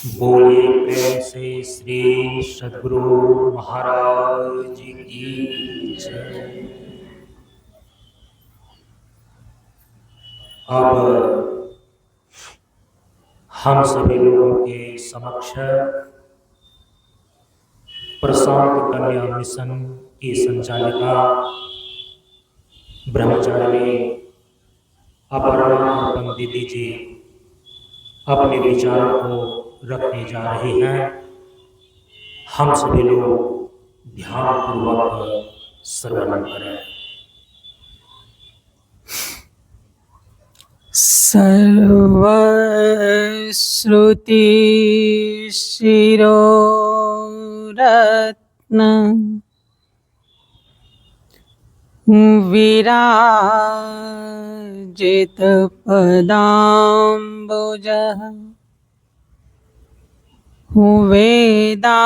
बोलिए प्रेम से श्री सद्गुरु महाराज की जय। अब हम सभी लोगों के समक्ष प्रशांत कन्या मिशन की संचालिका ब्रह्मचारिणी अपर्णा अर्पण दीदी जी अपने विचारों को रखने जा रही हैं। हम सभी लोग ध्यान पूर्वक श्रवण करें। सर्वश्रुति शिरोरत्न विराजित पदाम्बुजः वेदान्ताम्बुज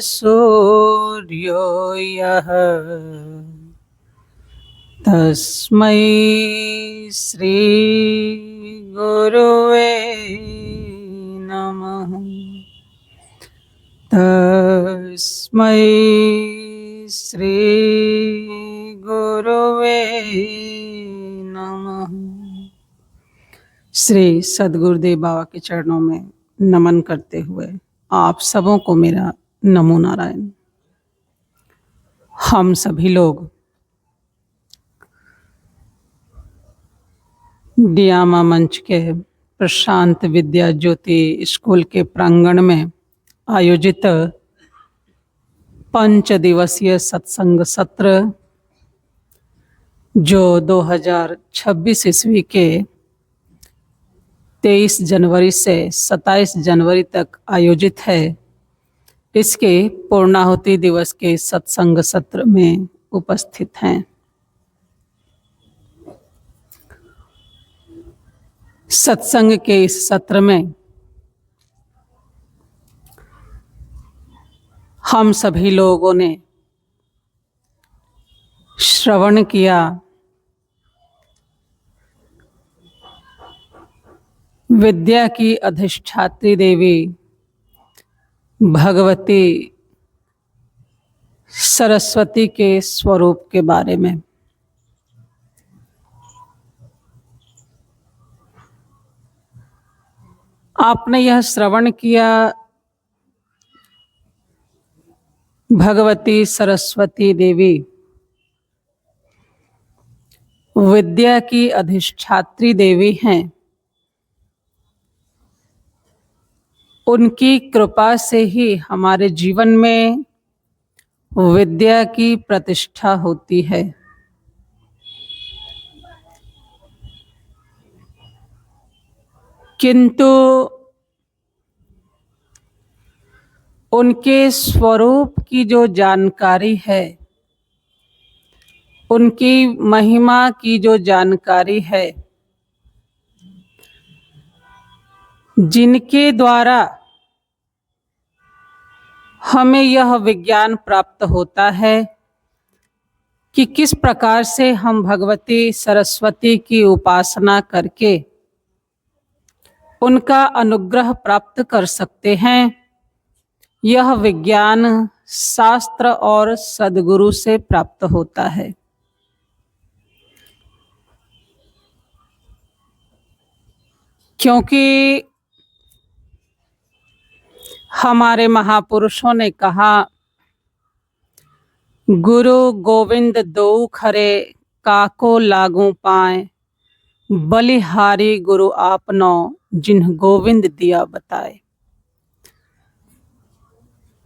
सूर्यो यः तस्मै श्री गुरुवे नमः। तस्मै श्री गुरुवे नमः। श्री सद्गुरुदेव बाबा के चरणों में नमन करते हुए आप सबों को मेरा नमो नारायण। हम सभी लोग डियामा मंच के प्रशांत विद्या ज्योति स्कूल के प्रांगण में आयोजित 5 दिवसीय सत्संग सत्र जो 2026 ईस्वी के 23 जनवरी से 27 जनवरी तक आयोजित है, इसके पूर्णाहुति दिवस के सत्संग सत्र में उपस्थित हैं। सत्संग के इस सत्र में हम सभी लोगों ने श्रवण किया विद्या की अधिष्ठात्री देवी भगवती सरस्वती के स्वरूप के बारे में। आपने यह श्रवण किया भगवती सरस्वती देवी विद्या की अधिष्ठात्री देवी हैं। उनकी कृपा से ही हमारे जीवन में विद्या की प्रतिष्ठा होती है। किंतु उनके स्वरूप की जो जानकारी है, उनकी महिमा की जो जानकारी है, जिनके द्वारा हमें यह विज्ञान प्राप्त होता है कि किस प्रकार से हम भगवती सरस्वती की उपासना करके उनका अनुग्रह प्राप्त कर सकते हैं, यह विज्ञान शास्त्र और सद्गुरु से प्राप्त होता है। क्योंकि हमारे महापुरुषों ने कहा, गुरु गोविंद दो खरे काको लागू पाए, बलिहारी गुरु आपनो जिन्ह गोविंद दिया बताए।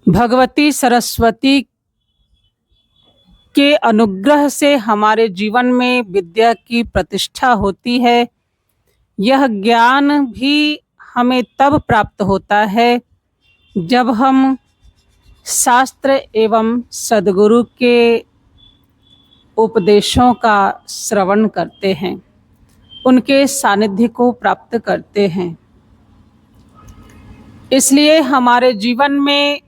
भगवती सरस्वती के अनुग्रह से हमारे जीवन में विद्या की प्रतिष्ठा होती है। यह ज्ञान भी हमें तब प्राप्त होता है जब हम शास्त्र एवं सद्गुरु के उपदेशों का श्रवण करते हैं, उनके सानिध्य को प्राप्त करते हैं। इसलिए हमारे जीवन में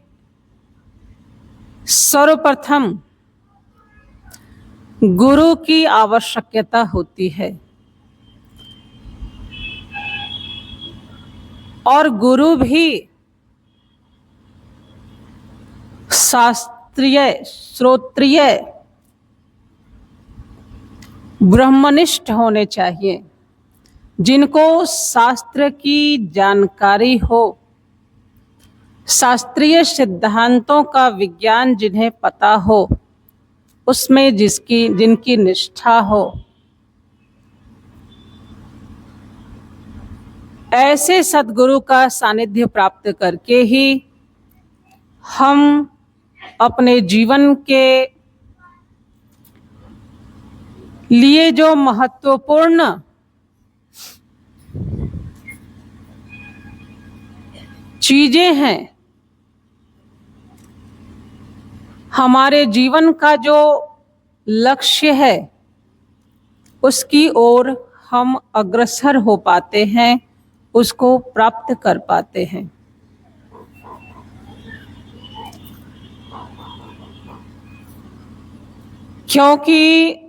सर्वप्रथम गुरु की आवश्यकता होती है। और गुरु भी शास्त्रीय, श्रोत्रिय, ब्रह्मनिष्ठ होने चाहिए, जिनको शास्त्र की जानकारी हो, शास्त्रीय सिद्धांतों का विज्ञान जिन्हें पता हो, उसमें जिनकी निष्ठा हो। ऐसे सद्गुरु का सानिध्य प्राप्त करके ही हम अपने जीवन के लिए जो महत्वपूर्ण चीजें हैं, हमारे जीवन का जो लक्ष्य है, उसकी ओर हम अग्रसर हो पाते हैं, उसको प्राप्त कर पाते हैं। क्योंकि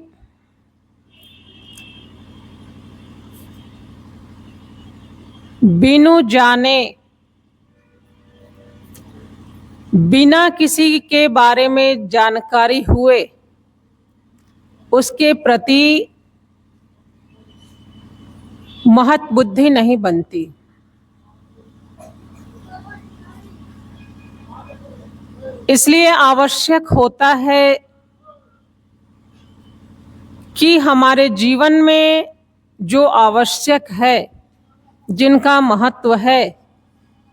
बिनु जाने, बिना किसी के बारे में जानकारी हुए उसके प्रति महत बुद्धि नहीं बनती। इसलिए आवश्यक होता है कि हमारे जीवन में जो आवश्यक है, जिनका महत्व है,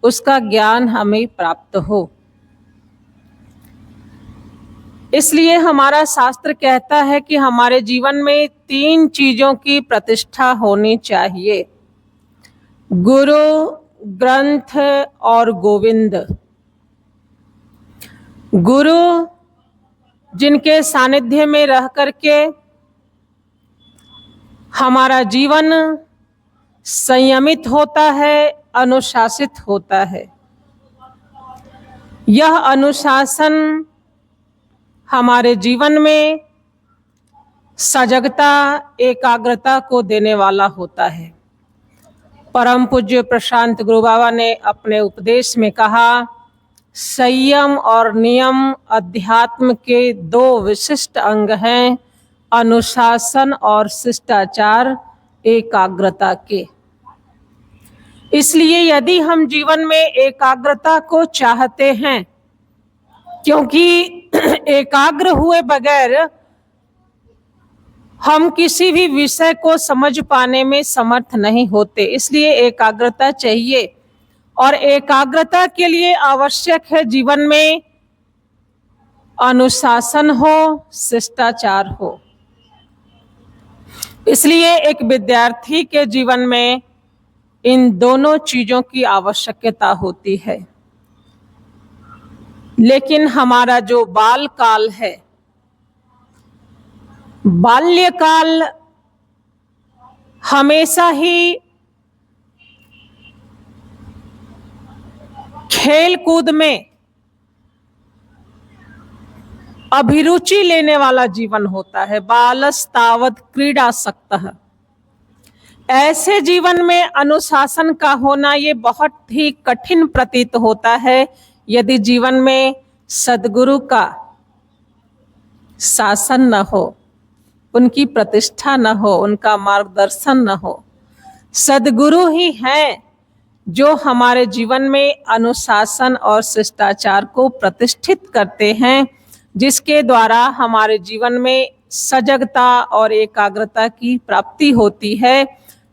उसका ज्ञान हमें प्राप्त हो। इसलिए हमारा शास्त्र कहता है कि हमारे जीवन में 3 चीजों की प्रतिष्ठा होनी चाहिए: गुरु, ग्रंथ और गोविंद। गुरु जिनके सानिध्य में रह करके हमारा जीवन संयमित होता है, अनुशासित होता है। यह अनुशासन हमारे जीवन में सजगता, एकाग्रता को देने वाला होता है। परम पूज्य प्रशांत गुरु बाबा ने अपने उपदेश में कहा, संयम और नियम अध्यात्म के 2 विशिष्ट अंग हैं, अनुशासन और शिष्टाचार एकाग्रता के। इसलिए यदि हम जीवन में एकाग्रता को चाहते हैं, क्योंकि एकाग्र हुए बगैर हम किसी भी विषय को समझ पाने में समर्थ नहीं होते, इसलिए एकाग्रता चाहिए। और एकाग्रता के लिए आवश्यक है जीवन में अनुशासन हो, शिष्टाचार हो। इसलिए एक विद्यार्थी के जीवन में इन दोनों चीजों की आवश्यकता होती है। लेकिन हमारा जो बाल काल है, बाल्यकाल हमेशा ही खेल कूद में अभिरुचि लेने वाला जीवन होता है। बालस्तावत् क्रीडासक्तः। ऐसे जीवन में अनुशासन का होना ये बहुत ही कठिन प्रतीत होता है यदि जीवन में सद्गुरु का शासन न हो, उनकी प्रतिष्ठा न हो, उनका मार्गदर्शन न हो। सद्गुरु ही हैं जो हमारे जीवन में अनुशासन और शिष्टाचार को प्रतिष्ठित करते हैं, जिसके द्वारा हमारे जीवन में सजगता और एकाग्रता की प्राप्ति होती है,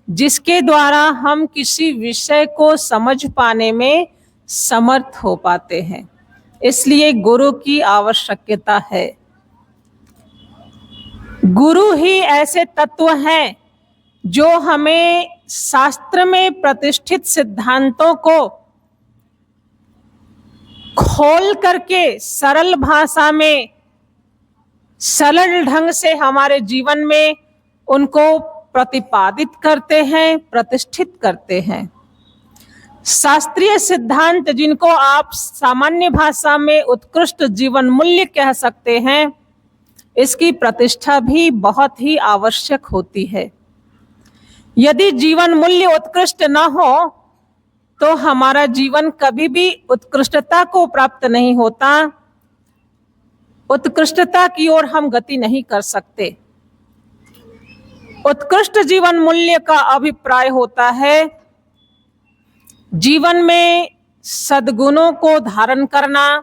जिसके द्वारा हम किसी विषय को समझ पाने में समर्थ हो पाते हैं। इसलिए गुरु की आवश्यकता है। गुरु ही ऐसे तत्व हैं जो हमें शास्त्र में प्रतिष्ठित सिद्धांतों को खोल करके सरल भाषा में, सरल ढंग से हमारे जीवन में उनको प्रतिपादित करते हैं, प्रतिष्ठित करते हैं। शास्त्रीय सिद्धांत जिनको आप सामान्य भाषा में उत्कृष्ट जीवन मूल्य कह सकते हैं, इसकी प्रतिष्ठा भी बहुत ही आवश्यक होती है। यदि जीवन मूल्य उत्कृष्ट न हो तो हमारा जीवन कभी भी उत्कृष्टता को प्राप्त नहीं होता, उत्कृष्टता की ओर हम गति नहीं कर सकते। उत्कृष्ट जीवन मूल्य का अभिप्राय होता है जीवन में सद्गुणों को धारण करना,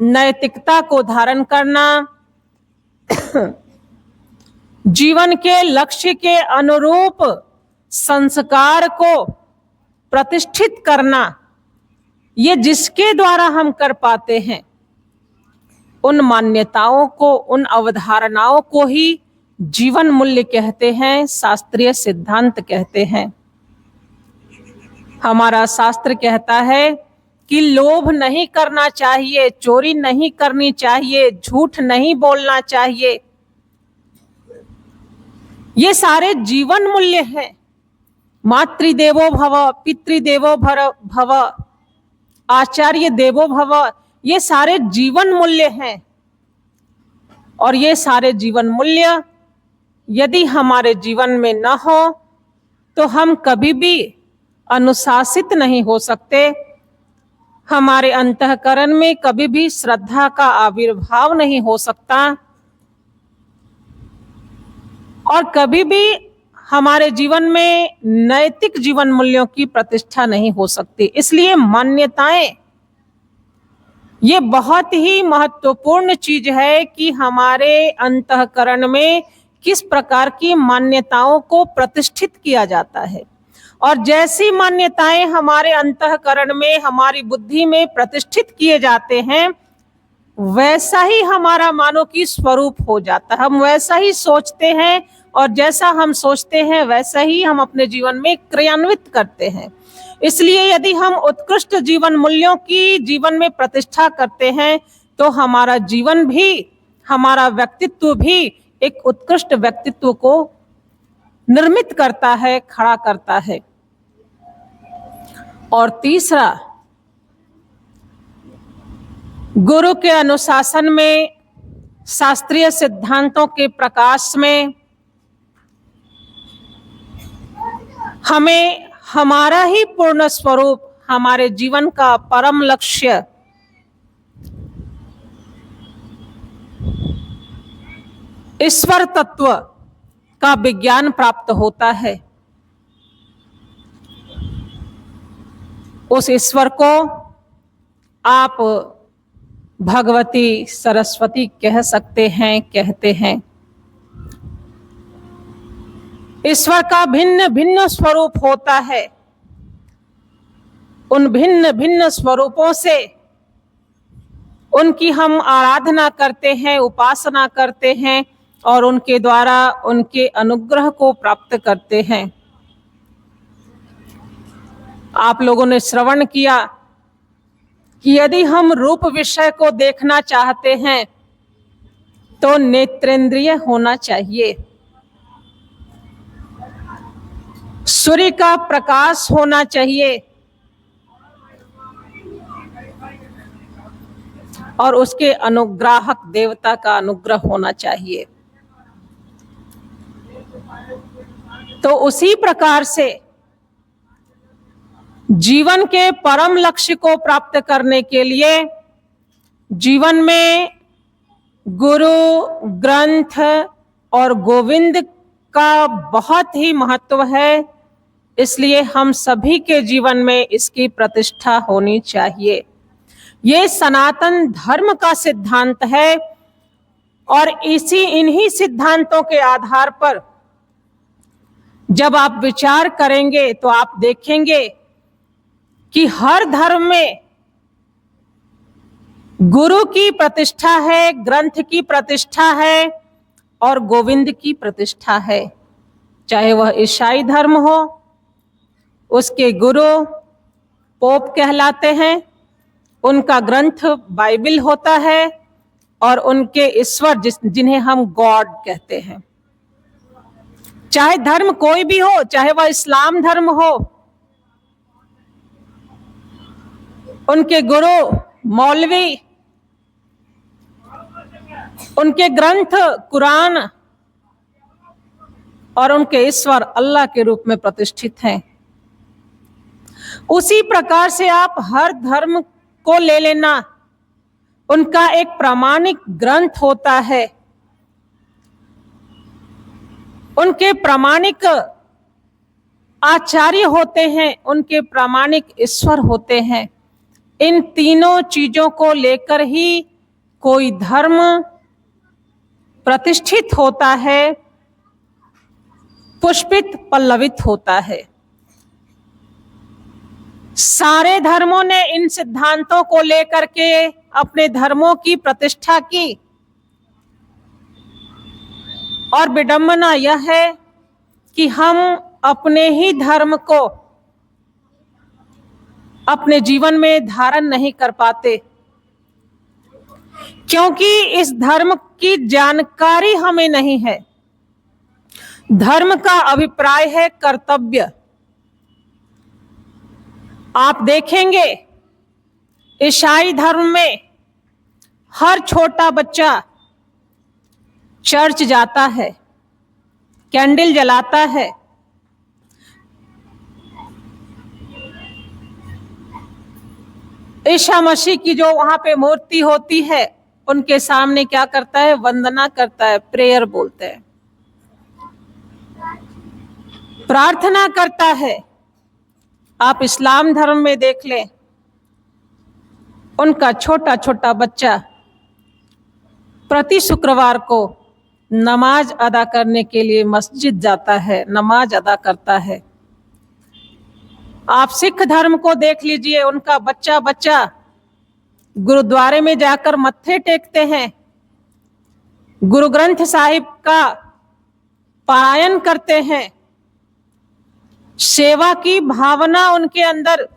नैतिकता को धारण करना, जीवन के लक्ष्य के अनुरूप संस्कार को प्रतिष्ठित करना। ये जिसके द्वारा हम कर पाते हैं, उन मान्यताओं को, उन अवधारणाओं को ही जीवन मूल्य कहते हैं, शास्त्रीय सिद्धांत कहते हैं। हमारा शास्त्र कहता है कि लोभ नहीं करना चाहिए, चोरी नहीं करनी चाहिए, झूठ नहीं बोलना चाहिए। ये सारे जीवन मूल्य हैं। मातृदेवो भव, पितृदेवो भव, आचार्य देवो भव, ये सारे जीवन मूल्य हैं। और ये सारे जीवन मूल्य यदि हमारे जीवन में न हो तो हम कभी भी अनुशासित नहीं हो सकते। हमारे अंतःकरण में कभी भी श्रद्धा का आविर्भाव नहीं हो सकता और कभी भी हमारे जीवन में नैतिक जीवन मूल्यों की प्रतिष्ठा नहीं हो सकती। इसलिए मान्यताएं ये बहुत ही महत्वपूर्ण चीज है कि हमारे अंतःकरण में किस प्रकार की मान्यताओं को प्रतिष्ठित किया जाता है। और जैसी मान्यताएं हमारे अंतःकरण में, हमारी बुद्धि में प्रतिष्ठित किए जाते हैं, वैसा ही हमारा मानो कि स्वरूप हो जाता है। हम वैसा ही सोचते हैं और जैसा हम सोचते हैं वैसा ही हम अपने जीवन में क्रियान्वित करते हैं। इसलिए यदि हम उत्कृष्ट जीवन मूल्यों की जीवन में प्रतिष्ठा करते हैं तो हमारा जीवन भी, हमारा व्यक्तित्व भी एक उत्कृष्ट व्यक्तित्व को निर्मित करता है, खड़ा करता है। और तीसरा, गुरु के अनुशासन में, शास्त्रीय सिद्धांतों के प्रकाश में हमें हमारा ही पूर्ण स्वरूप, हमारे जीवन का परम लक्ष्य ईश्वर तत्व का विज्ञान प्राप्त होता है। उस ईश्वर को आप भगवती, सरस्वती कह सकते हैं, कहते हैं। ईश्वर का भिन्न भिन्न स्वरूप होता है। उन भिन्न भिन्न स्वरूपों से उनकी हम आराधना करते हैं, उपासना करते हैं और उनके द्वारा उनके अनुग्रह को प्राप्त करते हैं। आप लोगों ने श्रवण किया कि यदि हम रूप विषय को देखना चाहते हैं तो नेत्रेंद्रिय होना चाहिए, सूर्य का प्रकाश होना चाहिए और उसके अनुग्राहक देवता का अनुग्रह होना चाहिए। तो उसी प्रकार से जीवन के परम लक्ष्य को प्राप्त करने के लिए जीवन में गुरु, ग्रंथ और गोविंद का बहुत ही महत्व है। इसलिए हम सभी के जीवन में इसकी प्रतिष्ठा होनी चाहिए। ये सनातन धर्म का सिद्धांत है और इन्हीं सिद्धांतों के आधार पर जब आप विचार करेंगे तो आप देखेंगे कि हर धर्म में गुरु की प्रतिष्ठा है, ग्रंथ की प्रतिष्ठा है और गोविंद की प्रतिष्ठा है। चाहे वह ईसाई धर्म हो, उसके गुरु पोप कहलाते हैं, उनका ग्रंथ बाइबल होता है और उनके ईश्वर जिन्हें हम गॉड कहते हैं। चाहे धर्म कोई भी हो, चाहे वह इस्लाम धर्म हो, उनके गुरु मौलवी, उनके ग्रंथ कुरान और उनके ईश्वर अल्लाह के रूप में प्रतिष्ठित हैं। उसी प्रकार से आप हर धर्म को ले लेना, उनका एक प्रामाणिक ग्रंथ होता है, उनके प्रामाणिक आचार्य होते हैं, उनके प्रामाणिक ईश्वर होते हैं। इन तीनों चीजों को लेकर ही कोई धर्म प्रतिष्ठित होता है, पुष्पित पल्लवित होता है। सारे धर्मों ने इन सिद्धांतों को लेकर के अपने धर्मों की प्रतिष्ठा की, और विडंबना यह है कि हम अपने ही धर्म को अपने जीवन में धारण नहीं कर पाते, क्योंकि इस धर्म की जानकारी हमें नहीं है। धर्म का अभिप्राय है कर्तव्य। आप देखेंगे ईसाई धर्म में हर छोटा बच्चा चर्च जाता है, कैंडल जलाता है। ईसा मसीह की जो वहां पे मूर्ति होती है, उनके सामने क्या करता है? वंदना करता है, प्रेयर बोलते हैं, प्रार्थना करता है। आप इस्लाम धर्म में देख लें, उनका छोटा छोटा बच्चा प्रति शुक्रवार को नमाज अदा करने के लिए मस्जिद जाता है, नमाज अदा करता है। आप सिख धर्म को देख लीजिए, उनका बच्चा बच्चा गुरुद्वारे में जाकर मत्थे टेकते हैं, गुरु ग्रंथ साहिब का पारायण करते हैं, सेवा की भावना उनके अंदर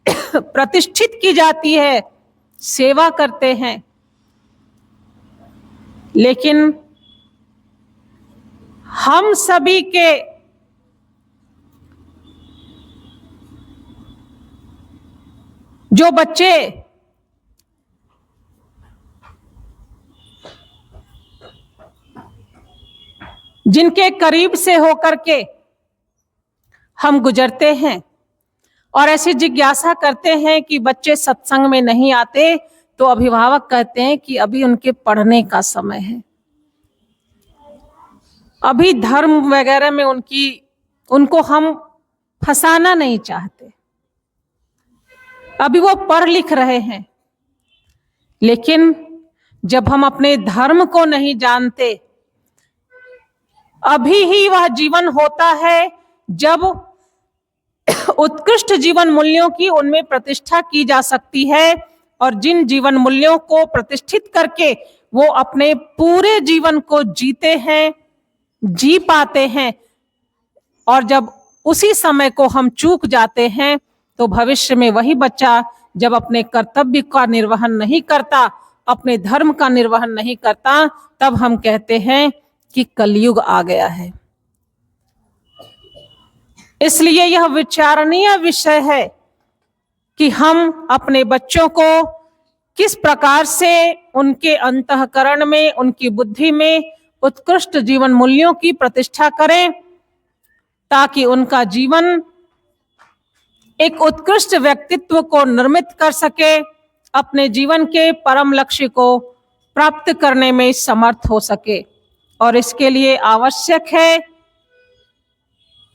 प्रतिष्ठित की जाती है, सेवा करते हैं। लेकिन हम सभी के जो बच्चे जिनके करीब से होकर के हम गुजरते हैं और ऐसी जिज्ञासा करते हैं कि बच्चे सत्संग में नहीं आते, तो अभिभावक कहते हैं कि अभी उनके पढ़ने का समय है, अभी धर्म वगैरह में उनको हम फंसाना नहीं चाहते, अभी वो पढ़ लिख रहे हैं। लेकिन जब हम अपने धर्म को नहीं जानते, अभी ही वह जीवन होता है जब उत्कृष्ट जीवन मूल्यों की उनमें प्रतिष्ठा की जा सकती है, और जिन जीवन मूल्यों को प्रतिष्ठित करके वो अपने पूरे जीवन को जीते हैं, जी पाते हैं। और जब उसी समय को हम चूक जाते हैं, तो भविष्य में वही बच्चा जब अपने कर्तव्य का निर्वहन नहीं करता, अपने धर्म का निर्वहन नहीं करता, तब हम कहते हैं कि कलयुग आ गया है। इसलिए यह विचारणीय विषय है कि हम अपने बच्चों को किस प्रकार से उनके अंतःकरण में, उनकी बुद्धि में उत्कृष्ट जीवन मूल्यों की प्रतिष्ठा करें, ताकि उनका जीवन एक उत्कृष्ट व्यक्तित्व को निर्मित कर सके, अपने जीवन के परम लक्ष्य को प्राप्त करने में समर्थ हो सके। और इसके लिए आवश्यक है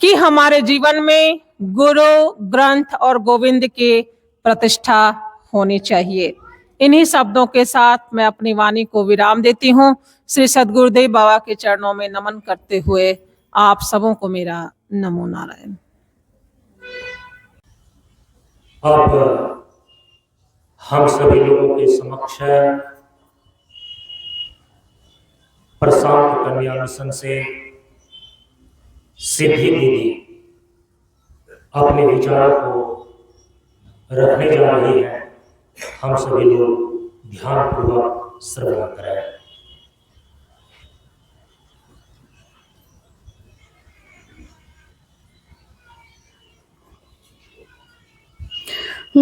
कि हमारे जीवन में गुरु, ग्रंथ और गोविंद की प्रतिष्ठा होनी चाहिए। इन्हीं शब्दों के साथ मैं अपनी वाणी को विराम देती हूँ। श्री सद्गुरुदेव बाबा के चरणों में नमन करते हुए आप सबों को मेरा नमो नारायण। अब हम सभी लोगों के समक्ष प्रशांत कन्या मिशन से सिद्धि दीदी अपने विचारों को रखने जा रही है। हम सभी लोग ध्यानपूर्वक श्रवण करें।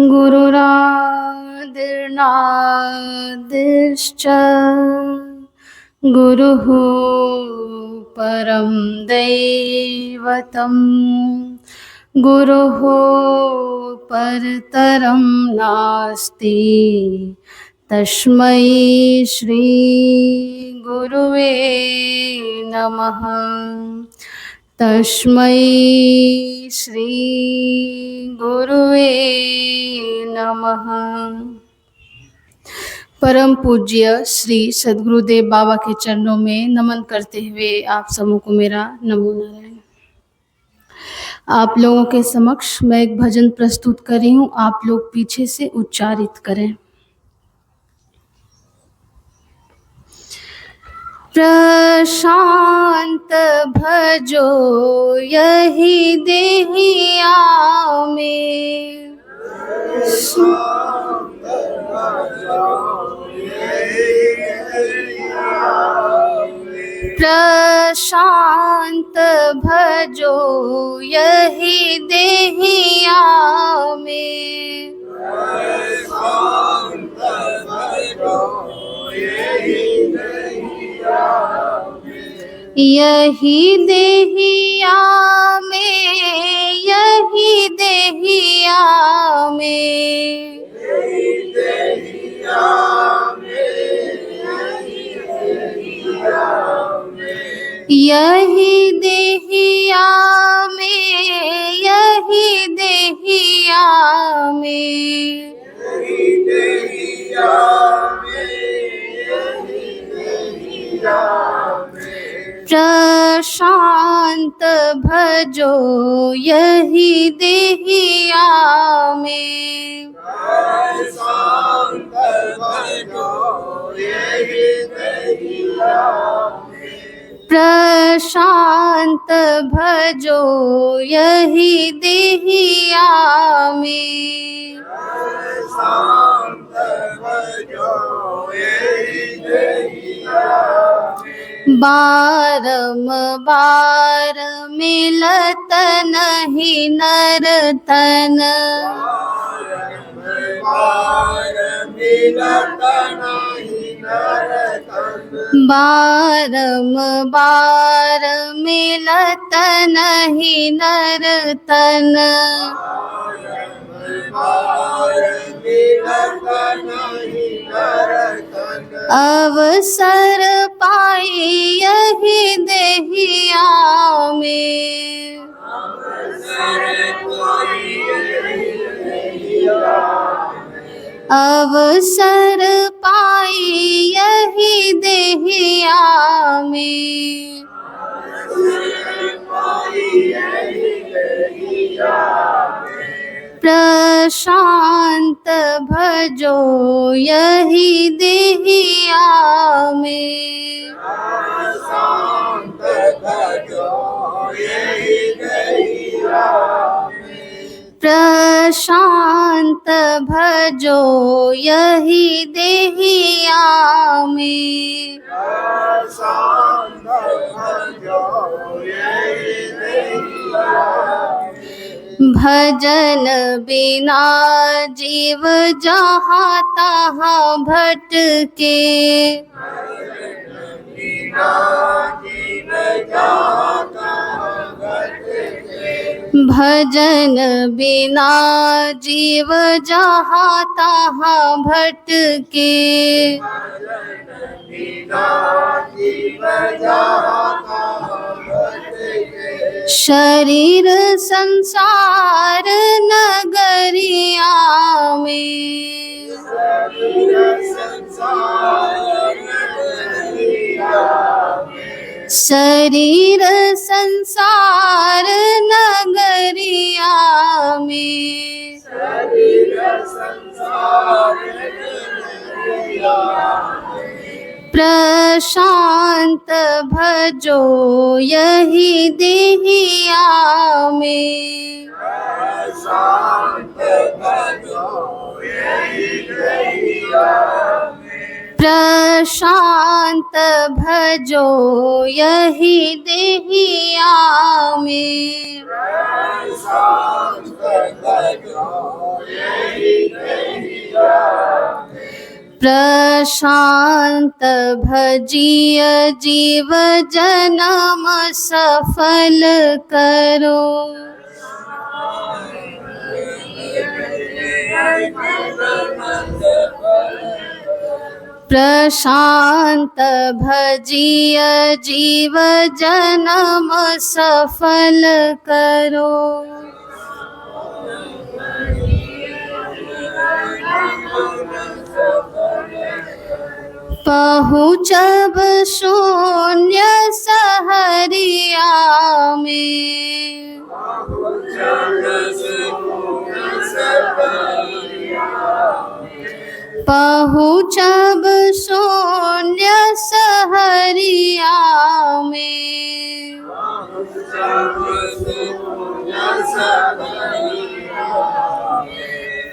गुरुरादिर्नादिश्च गुरुः परं दैवतं गुरुः परतरं नास्ति तस्मै श्री गुरुवे नमः। तस्मै श्री गुरुवे नमः। परम पूज्य श्री सद्गुरुदेव बाबा के चरणों में नमन करते हुए आप सबों को मेरा नमो नारायण। आप लोगों के समक्ष मैं एक भजन प्रस्तुत कर रही हूँ, आप लोग पीछे से उच्चारित करें। प्रशांत भजो यही देहिया में, प्रशांत भजो यही देहिया में, यही देहिया में, यही देहिया में, यही देहिया में, यही देहिया में, प्रशांत भजो यही देहिया में, प्रशांत भजो यही देहिया में, बारंबार मिलत नहीं नरतन, बारंबार मिलत नहीं नरतन, अवसर पाई यही देहिया में, अवसर पाई यही देहिया में, प्रशांत भजो यही देहिया में, प्रशांत भजो यही देहिया में, भजन बिना जीव जहाँ तहाँ भटके, भजन बिना जीव जहाँ तहाँ भटके, शरीर संसार नगरिया में, शरीर संसार नगरिया में, प्रशांत भजो यही देहिया में, प्रशांत भजो यही देहिया में, प्रशांत भजिय जीव जन्म सफल करो, प्रशांत भजिय जीव जन्म सफल करो। पहुँचब शून्य सहरिया में, पहुँचब शून्य सहरिया में।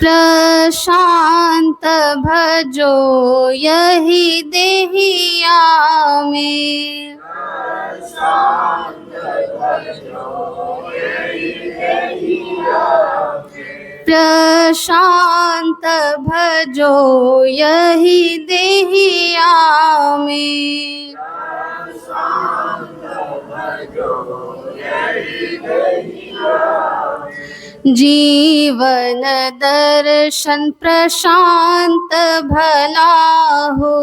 प्रशांत भजो यही देहिया में, प्रशांत भजो यही देहिया में। जीवन दर्शन प्रशांत भला हो,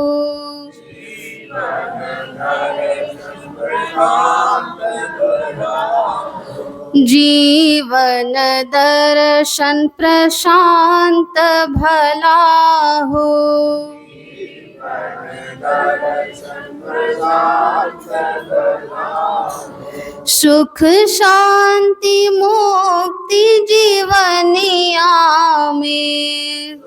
जीवन दर्शन प्रशांत भला हो। सुख शांति मुक्ति जीवनिया में,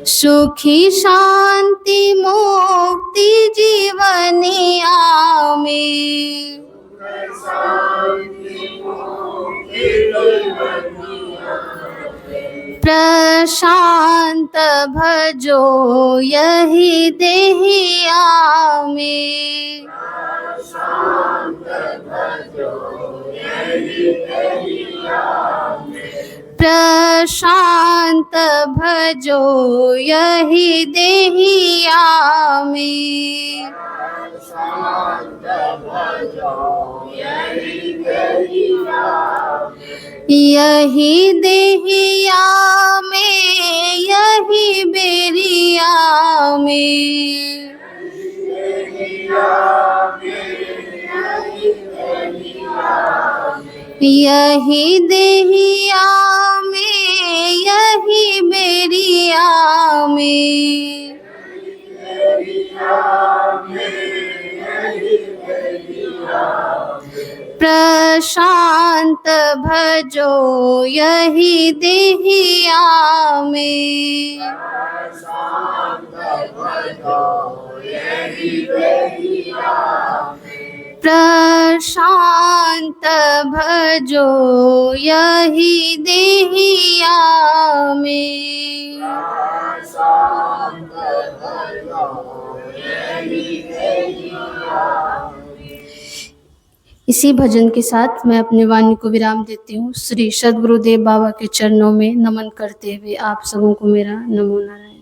सुखी शांति मुक्ति जीवनिया में। प्रशांत भजो यही देहिया में, प्रशांत भजो यही देहिया में। यही देहिया में, यही बेरिया में, यही देहिया में, यही बेरिया में। प्रशांत भजो यही देहिया में, प्रशांत भजो यही देहिया में। इसी भजन के साथ मैं अपने वाणी को विराम देती हूँ। श्री सद्गुरुदेव बाबा के चरणों में नमन करते हुए आप सबों को मेरा नमो नारायण।